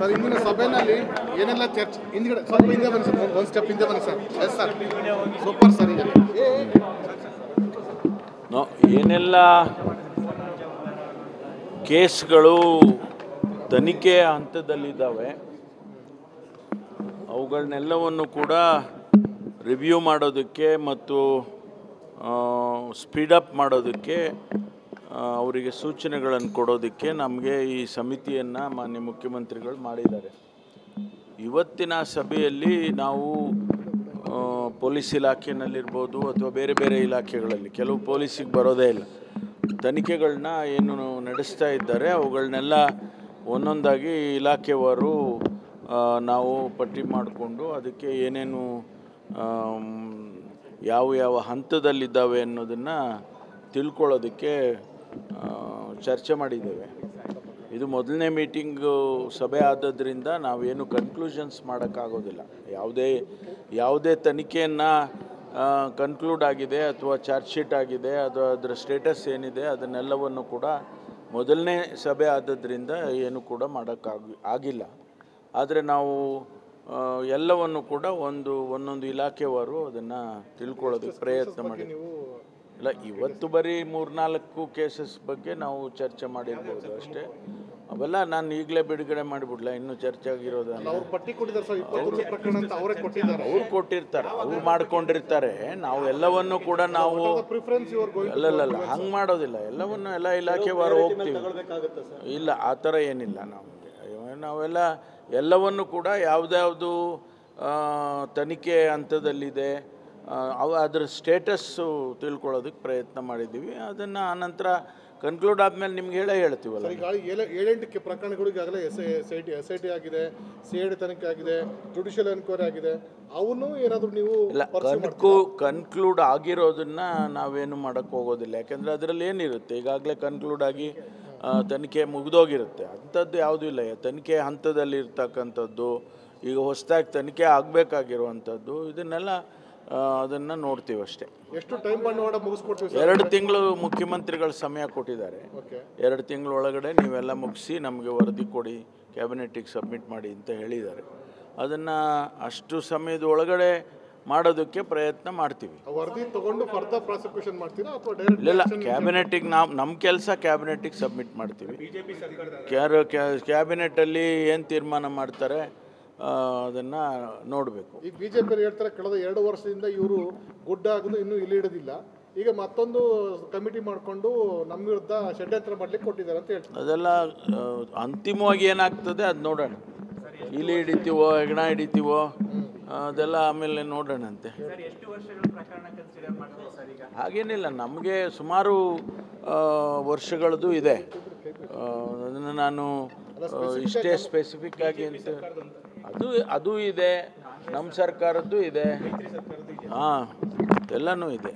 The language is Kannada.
ಸರ್ ಇಂದಿನ ಸಭೆಯಲ್ಲಿ ಏನೆಲ್ಲ ಚರ್ಚೆ ಹಿಂದ್ಗಡೆ ಸ್ವಲ್ಪ ಹಿಂದೆ ಬನ್ನಿ ಸರ್, ಒಂದು ಸ್ಟೆಪ್ ಹಿಂದೆ ಬನ್ನಿ sir. Yes sir, super sir. ಈಗ ಏನೆಲ್ಲ ಕೇಸ್ಗಳು ತನಿಖೆ ಹಂತದಲ್ಲಿದ್ದಾವೆ ಅವುಗಳನ್ನೆಲ್ಲವನ್ನು ಕೂಡ ರಿವ್ಯೂ ಮಾಡೋದಕ್ಕೆ ಮತ್ತು ಸ್ಪೀಡಪ್ ಮಾಡೋದಕ್ಕೆ ಅವರಿಗೆ ಸೂಚನೆಗಳನ್ನು ಕೊಡೋದಕ್ಕೆ ನಮಗೆ ಈ ಸಮಿತಿಯನ್ನು ಮಾನ್ಯ ಮುಖ್ಯಮಂತ್ರಿಗಳು ಮಾಡಿದ್ದಾರೆ. ಇವತ್ತಿನ ಸಭೆಯಲ್ಲಿ ನಾವು ಪೊಲೀಸ್ ಇಲಾಖೆಯಲ್ಲಿರ್ಬೋದು ಅಥವಾ ಬೇರೆ ಬೇರೆ ಇಲಾಖೆಗಳಲ್ಲಿ ಕೆಲವು ಪೊಲೀಸಿಗೆ ಬರೋದೇ ಇಲ್ಲ, ತನಿಖೆಗಳನ್ನ ಏನು ನಡೆಸ್ತಾ ಇದ್ದಾರೆ ಅವುಗಳನ್ನೆಲ್ಲ ಒಂದೊಂದಾಗಿ ಇಲಾಖೆಯವರು ನಾವು ಪಟ್ಟಿ ಮಾಡಿಕೊಂಡು ಅದಕ್ಕೆ ಏನೇನು ಯಾವ ಯಾವ ಹಂತದಲ್ಲಿದ್ದಾವೆ ಅನ್ನೋದನ್ನು ತಿಳ್ಕೊಳ್ಳೋದಕ್ಕೆ ಚರ್ಚೆ ಮಾಡಿದ್ದೇವೆ. ಇದು ಮೊದಲನೇ ಮೀಟಿಂಗು ಸಭೆ ಆದದ್ರಿಂದ ನಾವೇನು ಕನ್ಕ್ಲೂಷನ್ಸ್ ಮಾಡೋಕ್ಕಾಗೋದಿಲ್ಲ. ಯಾವುದೇ ತನಿಖೆಯನ್ನು ಕನ್ಕ್ಲೂಡ್ ಆಗಿದೆ ಅಥವಾ ಚಾರ್ಜ್ ಶೀಟ್ ಆಗಿದೆ ಅದು ಅದರ ಸ್ಟೇಟಸ್ ಏನಿದೆ ಅದನ್ನೆಲ್ಲವನ್ನು ಕೂಡ ಮೊದಲನೇ ಸಭೆ ಆದದ್ರಿಂದ ಏನು ಕೂಡ ಆಗಿಲ್ಲ. ಆದರೆ ನಾವು ಎಲ್ಲವನ್ನು ಕೂಡ ಒಂದೊಂದು ಇಲಾಖೆಯವರು ಅದನ್ನು ತಿಳ್ಕೊಳ್ಳೋದಕ್ಕೆ ಪ್ರಯತ್ನ ಮಾಡಿದ್ವಿ. ಇಲ್ಲ, ಇವತ್ತು ಬರೀ 3-4 ಕೇಸಸ್ ಬಗ್ಗೆ ನಾವು ಚರ್ಚೆ ಮಾಡಿರ್ಬೋದು ಅಷ್ಟೇ. ಅವೆಲ್ಲ ನಾನು ಈಗಲೇ ಬಿಡುಗಡೆ ಮಾಡಿಬಿಡ್ಲ, ಇನ್ನೂ ಚರ್ಚೆ ಆಗಿರೋದಲ್ಲ. ಅವ್ರು ಕೊಟ್ಟಿರ್ತಾರೆ, ಅವ್ರು ಮಾಡ್ಕೊಂಡಿರ್ತಾರೆ. ನಾವು ಎಲ್ಲವನ್ನು ಕೂಡ ನಾವು ಅಲ್ಲಲ್ಲ ಹಂಗೆ ಮಾಡೋದಿಲ್ಲ. ಎಲ್ಲ ಇಲಾಖೆವಾರು ಹೋಗ್ತೀವಿ. ಇಲ್ಲ, ಆ ಥರ ಏನಿಲ್ಲ. ನಾವೆಲ್ಲ ಎಲ್ಲವನ್ನು ಕೂಡ ಯಾವುದ್ಯಾವುದು ತನಿಖೆ ಹಂತದಲ್ಲಿದೆ ಅದರ ಸ್ಟೇಟಸ್ಸು ತಿಳ್ಕೊಳ್ಳೋದಕ್ಕೆ ಪ್ರಯತ್ನ ಮಾಡಿದ್ದೀವಿ. ಅದನ್ನು ಆನಂತರ ಕನ್ಕ್ಲೂಡ್ ಆದಮೇಲೆ ನಿಮ್ಗೆ ಹೇಳ್ತೀವಲ್ಲ. ಈಗ 7-8 ಪ್ರಕರಣಗಳು ಈಗಾಗಲೇ ಎಸ್ ಐ ಟಿ ಆಗಿದೆ, CID ತನಿಖೆ ಆಗಿದೆ, ಜುಡಿಷಿಯಲ್ ಎನ್ಕ್ವೈರಿ ಆಗಿದೆ. ಅವನು ಏನಾದರೂ ನೀವು ಇಲ್ಲ, ಕನ್ಕ್ಲೂಡ್ ಆಗಿರೋದನ್ನು ನಾವೇನು ಮಾಡೋಕ್ಕೆ ಹೋಗೋದಿಲ್ಲ. ಯಾಕೆಂದರೆ ಅದರಲ್ಲಿ ಏನಿರುತ್ತೆ, ಈಗಾಗಲೇ ಕನ್ಕ್ಲೂಡ್ ಆಗಿ ತನಿಖೆ ಮುಗಿದೋಗಿರುತ್ತೆ. ಅಂಥದ್ದು ಯಾವುದೂ ಇಲ್ಲ. ತನಿಖೆ ಹಂತದಲ್ಲಿ ಇರ್ತಕ್ಕಂಥದ್ದು, ಈಗ ಹೊಸದಾಗಿ ತನಿಖೆ ಆಗಬೇಕಾಗಿರುವಂಥದ್ದು, ಇದನ್ನೆಲ್ಲ ಅದನ್ನು ನೋಡ್ತೀವಿ ಅಷ್ಟೇ. ಎಷ್ಟು ಟೈಮ್ ಬಂಡವಾಳ ಮುಗಿಸ್ಕೊಡ್ತೀವಿ? 2 ತಿಂಗಳು ಮುಖ್ಯಮಂತ್ರಿಗಳು ಸಮಯ ಕೊಟ್ಟಿದ್ದಾರೆ. 2 ತಿಂಗಳೊಳಗಡೆ ನೀವೆಲ್ಲ ಮುಗಿಸಿ ನಮಗೆ ವರದಿ ಕೊಡಿ, ಕ್ಯಾಬಿನೆಟ್ಟಿಗೆ ಸಬ್ಮಿಟ್ ಮಾಡಿ ಅಂತ ಹೇಳಿದ್ದಾರೆ. ಅದನ್ನು ಅಷ್ಟು ಸಮಯದ ಒಳಗಡೆ ಮಾಡೋದಕ್ಕೆ ಪ್ರಯತ್ನ ಮಾಡ್ತೀವಿ. ವರದಿ ತಗೊಂಡು ಫರ್ದರ್ ಪ್ರಾಸಿಕ್ಯೂಷನ್ ಮಾಡ್ತೀರಾ ಅಥವಾ ಡೈರೆಕ್ಟ್? ಇಲ್ಲ, ಕ್ಯಾಬಿನೆಟ್ಟಿಗೆ ನಮ್ಮ ಕೆಲಸ ಕ್ಯಾಬಿನೆಟ್ಟಿಗೆ ಸಬ್ಮಿಟ್ ಮಾಡ್ತೀವಿ. ಕ್ಯಾಬಿನೆಟ್ಟಲ್ಲಿ ಏನು ತೀರ್ಮಾನ ಮಾಡ್ತಾರೆ ಅದನ್ನು ನೋಡಬೇಕು. ಈಗ BJP ಹೇಳ್ತಾರೆ ಕಳೆದ 2 ವರ್ಷದಿಂದ ಇವರು ಗುಡ್ಡ ಆಗೋದು ಇನ್ನೂ ಇಲ್ಲಿ ಹಿಡಿದಿಲ್ಲ, ಈಗ ಮತ್ತೊಂದು ಕಮಿಟಿ ಮಾಡಿಕೊಂಡು ನಮ್ಮ ವಿರುದ್ಧ ಷಡ್ಯಂತ್ರ ಮಾಡಲಿಕ್ಕೆ ಕೊಟ್ಟಿದ್ದಾರೆ ಅಂತ ಹೇಳ್ತಾರೆ. ಅದೆಲ್ಲ ಅಂತಿಮವಾಗಿ ಏನಾಗ್ತದೆ ಅದು ನೋಡೋಣ. ಇಲ್ಲಿ ಹಿಡಿತೀವೋ ಹೆಗಣ ಹಿಡಿತೀವೋ ಅದೆಲ್ಲ ಆಮೇಲೆ ನೋಡೋಣಂತೆ. ಹಾಗೇನಿಲ್ಲ, ನಮಗೆ ಸುಮಾರು ವರ್ಷಗಳದ್ದು ಇದೆ. ಅದನ್ನು ನಾನು ಇಷ್ಟೇ ಸ್ಪೆಸಿಫಿಕ್ ಆಗಿ ಅಂತ ಅದು ಇದೆ, ನಮ್ಮ ಸರ್ಕಾರದ್ದು ಇದೆ, ಎಲ್ಲನೂ ಇದೆ.